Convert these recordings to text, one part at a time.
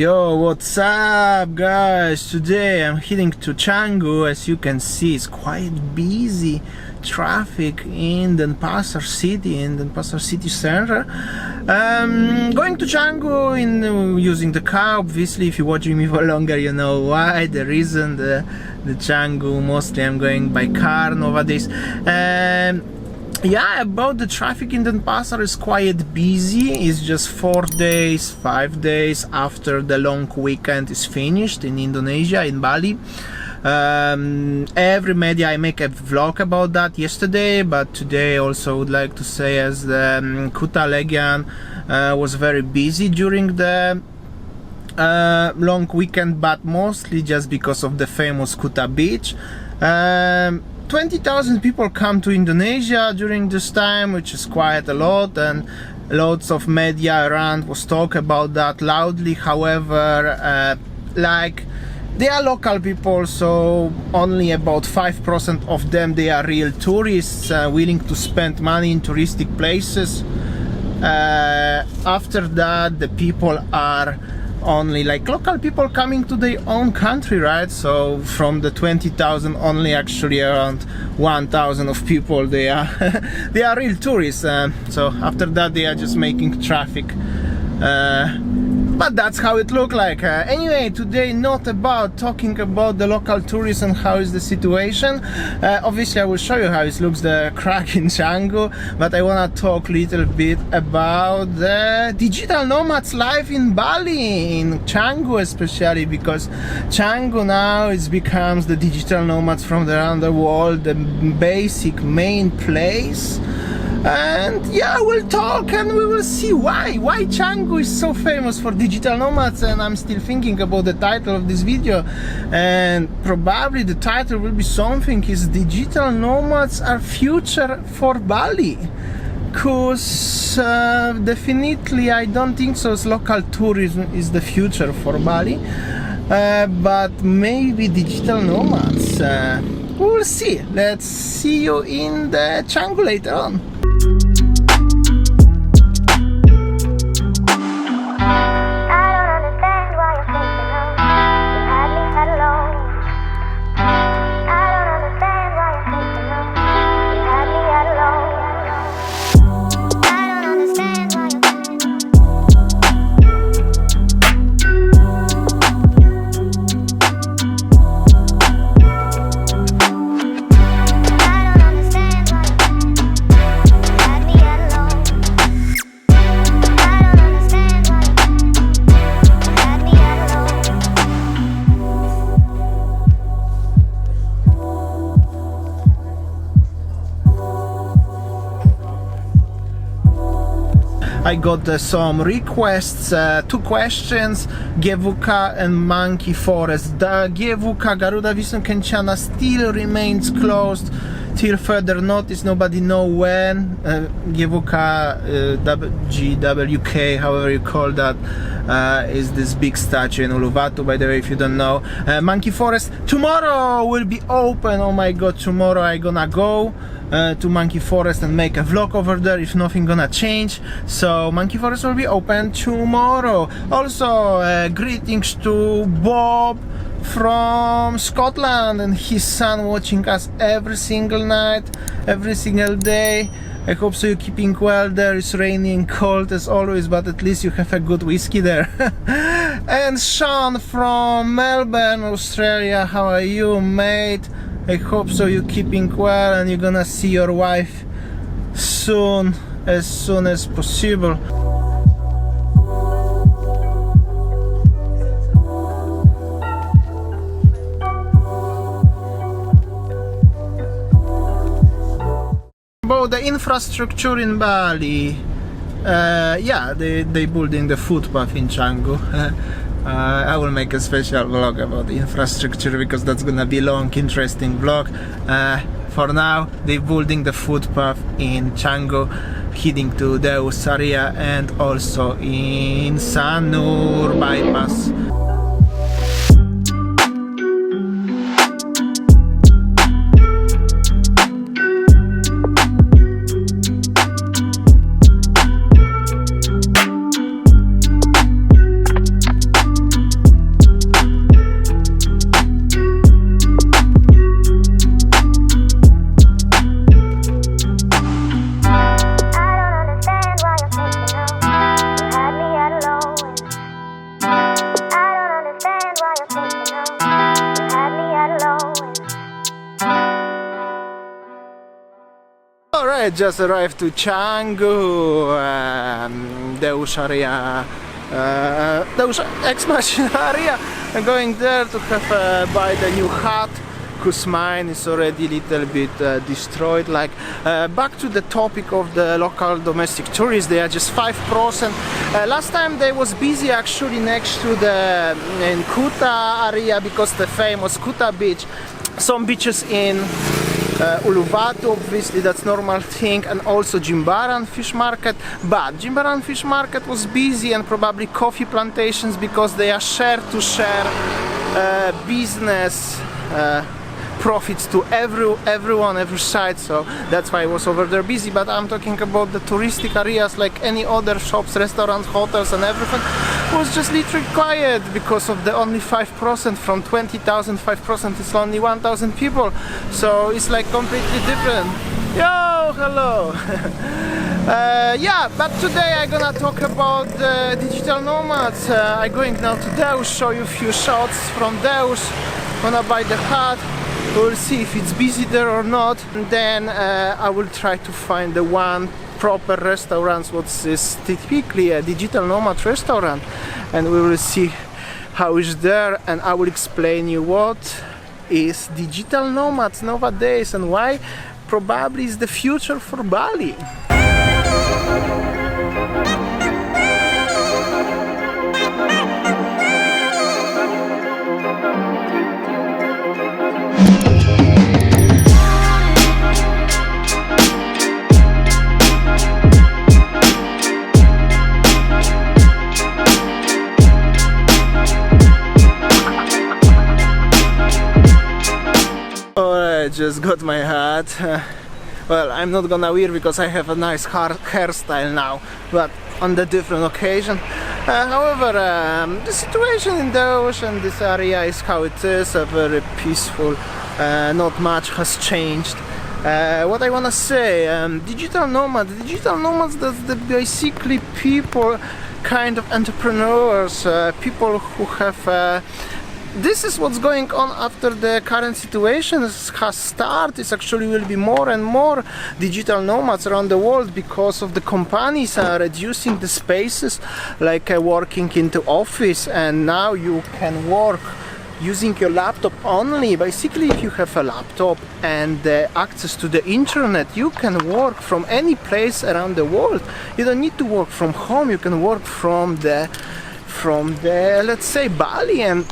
Yo, what's up guys? Today I'm heading to Canggu. As you can see, it's quite busy traffic in Denpasar city center. Going to Canggu using the car. Obviously, if you're watching me for longer, you know why. The reason the Canggu, mostly I'm going by car nowadays. Yeah, about the traffic in Denpasar is quite busy. It's just 5 days after the long weekend is finished in Indonesia, in Bali. Every media I make a vlog about that yesterday, but today also would like to say as the Kuta Legion was very busy during the long weekend, but mostly just because of the famous Kuta beach. 20,000 people come to Indonesia during this time, which is quite a lot, and lots of media around was talk about that loudly. However, like they are local people, so only about 5% of them they are real tourists willing to spend money in touristic places. After that, the people are only like local people coming to their own country, right? So from the 20,000, only actually around 1,000 of people they are they are real tourists. So after that, they are just making traffic. But that's how it looked like. Anyway, today not about talking about the local tourists and how is the situation. Obviously I will show you how it looks, the crack in Canggu, but I want to talk a little bit about the digital nomads life in Bali, in Canggu especially, because Canggu now becomes the digital nomads from around the world, the basic main place. And yeah, we'll talk and we will see why Canggu is so famous for digital nomads. And I'm still thinking about the title of this video, and probably the title will be something is digital nomads are future for Bali, because definitely I don't think so as local tourism is the future for Bali, but maybe digital nomads. We will see. Let's see you in the Canggu later on. I got some requests, 2 questions, Giewuka and Monkey Forest. The Giewuka Garuda Wisnu Kenciana still remains closed till further notice. Nobody know when. Giewuka GWK, however you call that, is this big statue in Uluwatu, by the way, if you don't know. Monkey Forest tomorrow will be open. Oh my god, tomorrow I gonna go to Monkey Forest and make a vlog over there if nothing gonna change. So Monkey Forest will be open tomorrow. Also greetings to Bob from Scotland and his son watching us every single night, every single day. I hope so you're keeping well there. It's rainy and cold as always, but at least you have a good whiskey there. And Sean from Melbourne, Australia, how are you, mate? I hope so you're keeping well and you're gonna see your wife soon as possible. About the infrastructure in Bali, yeah, they building the footpath in Canggu. I will make a special vlog about the infrastructure because that's gonna be a long, interesting vlog. For now, they're building the footpath in Canggu, heading to the Usaria and also in Sanur bypass. Alright, just arrived to Canggu, Deus area, Deus Ex Machina area. I'm going there to have buy the new hut, because mine is already a little bit destroyed. Like, back to the topic of the local domestic tourists, they are just 5%. Last time they was busy actually next to the in Kuta area, because the famous Kuta beach. Some beaches in Uluwatu, obviously that's normal thing, and also Jimbaran fish market. But Jimbaran fish market was busy, and probably coffee plantations, because they are share business profits to everyone, every side, so that's why I was over there busy. But I'm talking about the touristic areas, like any other shops, restaurants, hotels and everything was just literally quiet, because of the only 5%. From 20,000, 5% is only 1,000 people, so it's like completely different. Yo, hello. Yeah, but today I'm gonna talk about the digital nomads. I'm going now to Deus, show you a few shots from Deus. Gonna buy the hut. We'll see if it's busy there or not, and then I will try to find the one proper restaurant, what is typically a digital nomad restaurant, and we will see how it's there, and I will explain you what is digital nomads nowadays and why probably is the future for Bali. I just got my hat. Well, I'm not gonna wear because I have a nice hairstyle now, but on the different occasion. However, the situation in the ocean, this area is how it is, very peaceful, not much has changed. What I wanna say, digital nomads, that's the basically people, kind of entrepreneurs, people who have this is what's going on after the current situation has started. It actually will be more and more digital nomads around the world, because of the companies are reducing the spaces, like working into office, and now you can work using your laptop only. Basically, if you have a laptop and access to the internet, you can work from any place around the world. You don't need to work from home. You can work from the let's say Bali. And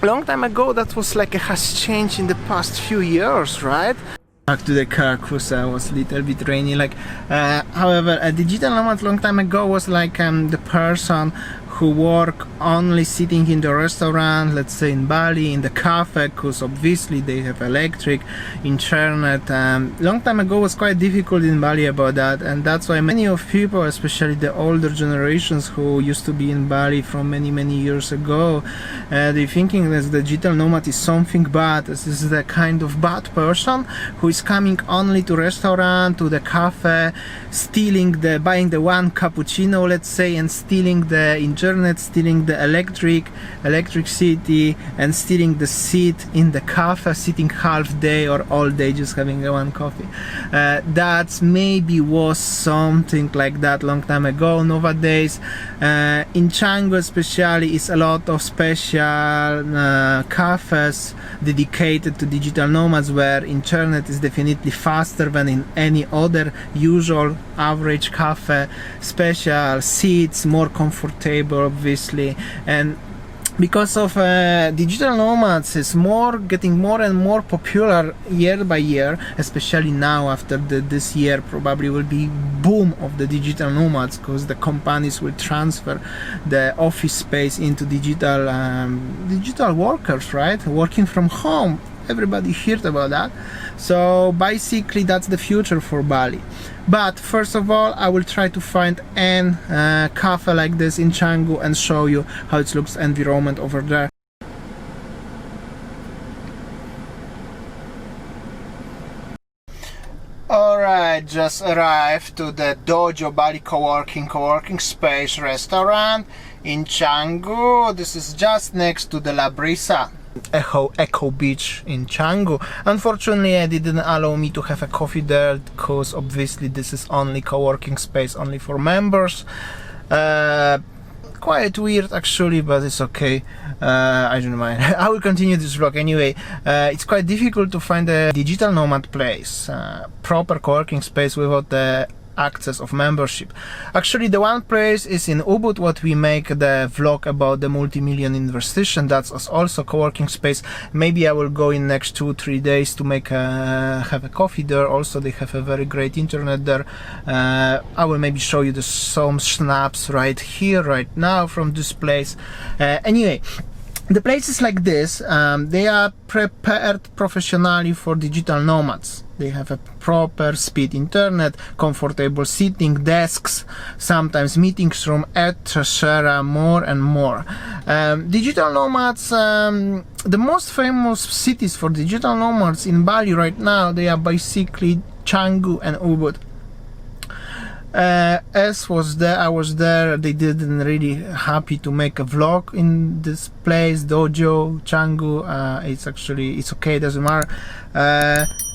long time ago that was like has changed in the past few years, right? Back to the car, cause was a little bit rainy. Like, however, a digital nomad long time ago was like the person who work only sitting in the restaurant, let's say in Bali, in the cafe, because obviously they have electric, internet. Long time ago was quite difficult in Bali about that, and that's why many of people, especially the older generations who used to be in Bali from many years ago, they're thinking that the digital nomad is something bad. This is the kind of bad person who is coming only to restaurant, to the cafe, buying the one cappuccino, let's say, and stealing the internet, stealing the electricity, and stealing the seat in the cafe, sitting half day or all day just having one coffee. That maybe was something like that long time ago. Nowadays, in Canggu especially, is a lot of special cafes dedicated to digital nomads, where internet is definitely faster than in any other usual average cafe, special seats, more comfortable obviously. And because of digital nomads is getting more and more popular year by year, especially now after this year probably will be boom of the digital nomads, because the companies will transfer the office space into digital workers, right, working from home. Everybody heard about that. So basically that's the future for Bali. But first of all, I will try to find an cafe like this in Canggu and show you how it looks environment over there. Alright, just arrived to the Dojo Bali co-working space restaurant in Canggu. This is just next to the La Brisa. Echo Beach in Canggu. Unfortunately, it didn't allow me to have a coffee there because obviously this is only co-working space only for members. Quite weird actually, but it's okay. I don't mind. I will continue this vlog anyway. It's quite difficult to find a digital nomad place, proper co-working space without the access of membership. Actually, the one place is in Ubud, what we make the vlog about the multi-million investition. That's also co-working space. Maybe I will go in next 2-3 days to make have a coffee there. Also, they have a very great internet there. I will maybe show you some snaps right here, right now from this place. Anyway, the places like this, they are prepared professionally for digital nomads. They have a proper speed internet, comfortable seating, desks, sometimes meetings room, etc. More and more. Digital nomads, the most famous cities for digital nomads in Bali right now, they are basically Canggu and Ubud. As was there, I was there. They didn't really happy to make a vlog in this place, Dojo, Canggu. It's okay, doesn't matter.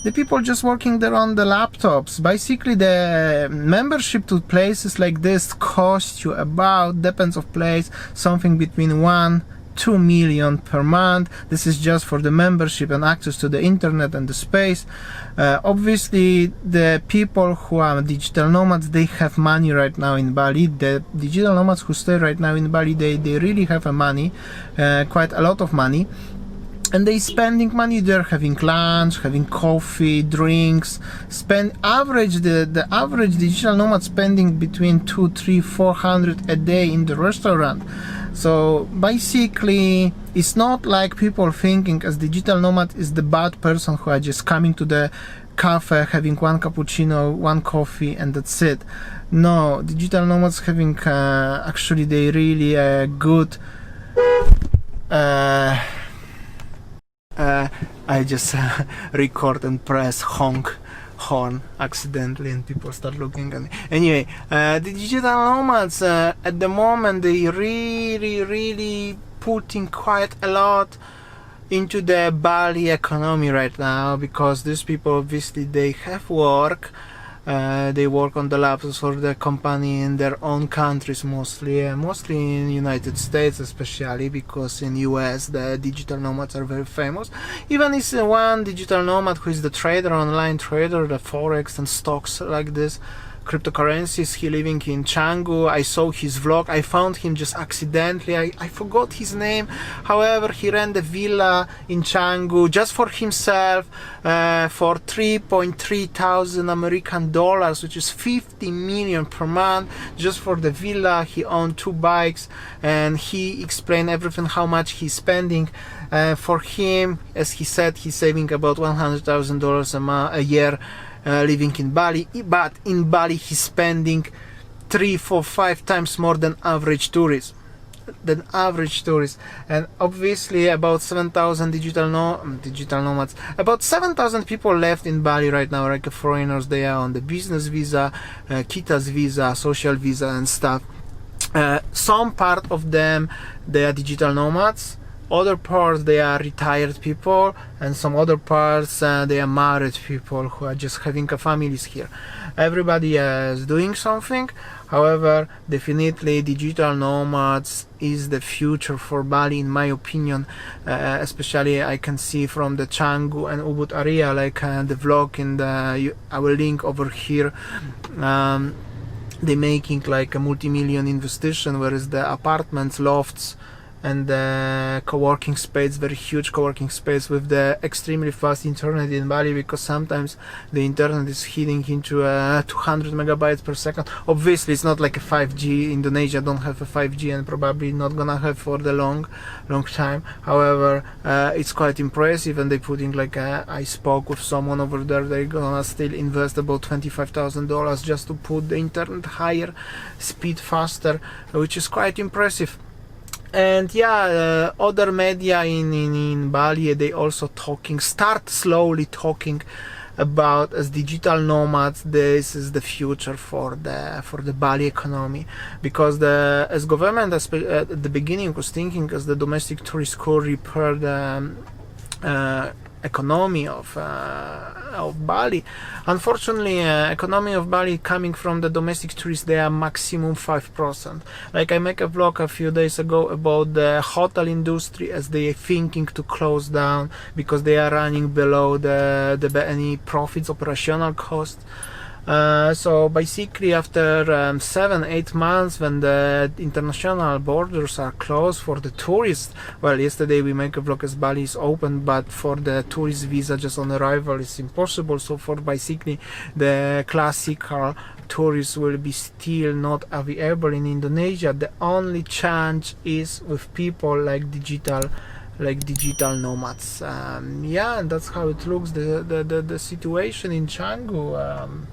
The people just working there on the laptops. Basically, the membership to places like this cost you about, depends of place, something between 1-2 million per month. This is just for the membership and access to the internet and the space. Obviously, the people who are digital nomads, they have money right now in Bali. The digital nomads who stay right now in Bali, they really have a money, quite a lot of money. And they spending money there, having lunch, having coffee, drinks. The average digital nomad spending between 200-400 a day in the restaurant. So basically, it's not like people thinking as digital nomad is the bad person who are just coming to the cafe, having one cappuccino, one coffee, and that's it. No, digital nomads having actually they really good. I just record and press horn accidentally and people start looking at me. Anyway, the digital nomads at the moment, they really putting quite a lot into the Bali economy right now, because these people obviously they have work. They work on the laptops for the company in their own countries, mostly in United States, especially because in US the digital nomads are very famous. Even is one digital nomad who is the trader, online trader, the forex and stocks like this, cryptocurrencies. He living in Canggu. I saw his vlog. I found him just accidentally. I forgot his name. However, he ran the villa in Canggu just for himself for 3.3 thousand American dollars, which is 50 million per month, just for the villa. He owned 2 bikes, and he explained everything, how much he's spending. For him, as he said, he's saving about $100,000 a year. Living in Bali, but in Bali he's spending 3, 4, 5 times more than average tourist. And obviously about 7,000 digital nomads, about 7,000 people left in Bali right now, like foreigners. They are on the business visa, Kitas visa, social visa and stuff. Some part of them, they are digital nomads. Other parts, they are retired people, and some other parts, they are married people who are just having families here. Everybody is doing something. However, definitely digital nomads is the future for Bali, in my opinion. Especially I can see from the Canggu and Ubud area, like the vlog in the I will link over here. They making like a multi-million investigation, whereas the apartments, lofts, and the co-working space, very huge co-working space with the extremely fast internet in Bali, because sometimes the internet is hitting into 200 megabytes per second. Obviously it's not like a 5G. Indonesia don't have a 5G and probably not gonna have for the long time. However, it's quite impressive, and they putting like I spoke with someone over there, they're gonna still invest about $25,000 just to put the internet higher speed, faster, which is quite impressive. And yeah, other media in Bali, they also start slowly talking about as digital nomads, this is the future for the Bali economy, because as government at the beginning was thinking as the domestic tourists could repair the economy of Bali. Unfortunately, economy of Bali coming from the domestic tourists, they are maximum 5%. Like I make a vlog a few days ago about the hotel industry as they are thinking to close down because they are running below the any profits operational cost. So basically after 7-8 months, when the international borders are closed for the tourists, well, yesterday we make a vlog as Bali is open, but for the tourist visa just on arrival it's impossible. So for basically the classical tourists will be still not available in Indonesia. The only chance is with people like digital nomads. Yeah, and that's how it looks, the situation in Canggu.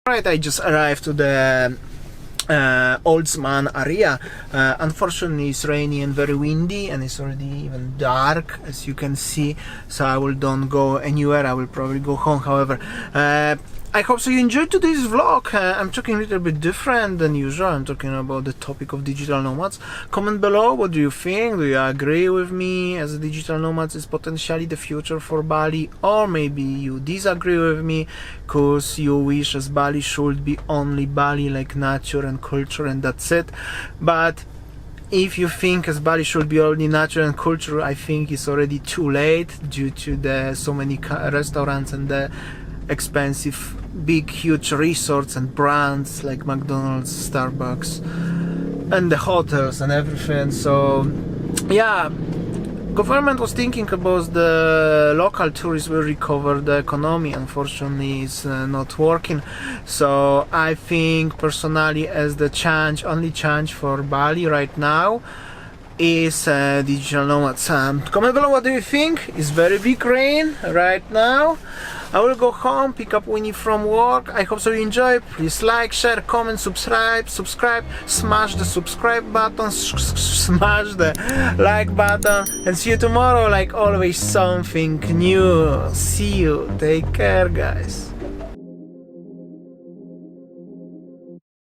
Right, I just arrived to the Oldsman area. Unfortunately it's rainy and very windy, and it's already even dark as you can see, so I will don't go anywhere. I will probably go home. However, I hope so you enjoyed today's vlog. I'm talking a little bit different than usual. I'm talking about the topic of digital nomads. Comment below, what do you think? Do you agree with me as a digital nomads is potentially the future for Bali, or maybe you disagree with me because you wish as Bali should be only Bali, like nature and culture and that's it. But if you think as Bali should be only nature and culture, I think it's already too late due to the so many restaurants and the expensive big huge resorts and brands like McDonald's, Starbucks and the hotels and everything. So yeah, government was thinking about the local tourists will recover the economy. Unfortunately it's not working. So I think personally as the only change for Bali right now is digital nomads. Comment below, what do you think? It's very big rain right now. I will go home, pick up Winnie from work. I hope so you enjoy. Please like, share, comment, subscribe, smash the subscribe button, smash the like button, and see you tomorrow. Like always, something new. See you. Take care, guys.